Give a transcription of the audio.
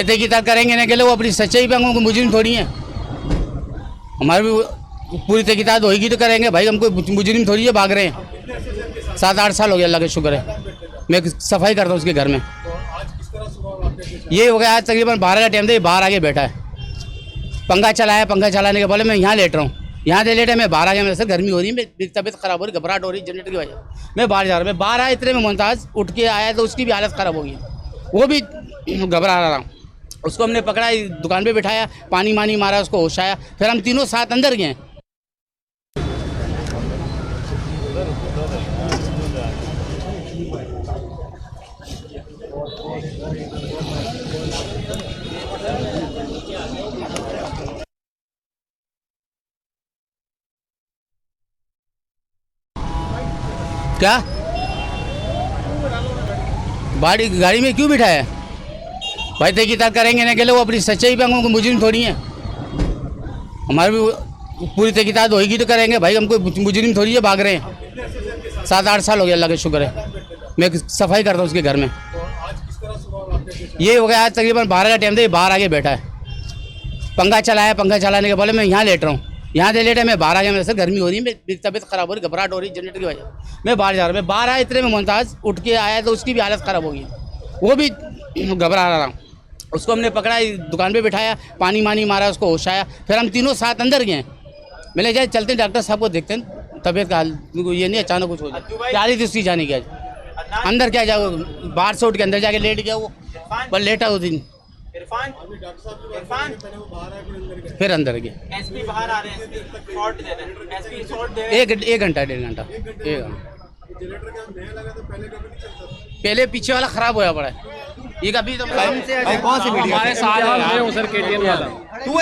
तहकीकात करेंगे ना के लिए वो अपनी सच्चाई पे हमको मुजरिम थोड़ी है। हमारी भी पूरी तहकीकात होगी तो करेंगे भाई, हमको मुजरिम थोड़ी है भाग रहे हैं। 7-8 साल हो गया, अल्लाह का शुक्र है। मैं सफाई करता हूँ उसके घर में। ये हो गया आज तकरीबन 12 का टाइम था, ये बाहर आके बैठा है, पंखा चलाया, पंखा चलाने के बोले मैं यहाँ लेट रहा हूँ, यहाँ से लेटे मैं बाहर आ गया। मेरे सर गर्मी हो रही है, मेरी तबीयत खराब हो रही, घबराहट हो रही जनरेटर की वजह, मैं बाहर जा रहा हूँ। मैं बाहर आया इतने में मुमताज़ उठ के आया तो उसकी भी हालत ख़राब हो गई, वो भी घबरा रहा। उसको हमने पकड़ा, दुकान पे बिठाया, पानी मानी मारा, उसको होश आया, फिर हम तीनों साथ अंदर गए। क्या गाड़ी में क्यों बिठाया भाई? तहकीकात करेंगे ना के लिए वो अपनी सच्चाई पे हमको मुजरिम थोड़ी है। हमारी भी पूरी तहकीकात होगी तो करेंगे भाई, हमको मुजरिम थोड़ी है भाग रहे हैं। 7-8 साल हो गया, अल्लाह का शुक्र है। मैं सफाई करता हूँ उसके घर में। ये हो गया आज तकरीबन 12 का टाइम था, ये बाहर आके बैठा है, पंखा चलाया, पंखा चलाने के बोले मैं यहाँ लेट रहा हूँ, यहाँ से लेटे मैं बाहर आ गया। मेरे सर गर्मी हो रही है, मेरी तबीयत खराब हो रही, घबराहट हो रही जनरेटर की वजह, मैं बाहर जा रहा हूँ। मैं बाहर आया इतने में मुमताज़ उठ के आया तो उसकी भी हालत ख़राब हो गई, वो भी घबरा रहा। उसको हमने पकड़ा, दुकान पे बिठाया, पानी मानी मारा, उसको होश आया, फिर हम तीनों साथ अंदर गए। मैंने जाए चलते डॉक्टर साहब को देखते हैं, तबीयत का हाल ये नहीं अचानक कुछ हो जाए। क्या थी उसकी जाने की, अंदर क्या जाओ, बाहर से उठ के अंदर जाके लेट गया वो, पर लेटा उस दिन, फिर अंदर गया। एसपी बाहर आ रहे हैं, एसपी शॉट दे रहे हैं, एसपी शॉट दे रहे हैं। एक घंटा 1.5 घंटा पहले पीछे वाला खराब होया पड़ा है, ये कभी तो कौन सी वीडियो हमारे साथ है यार।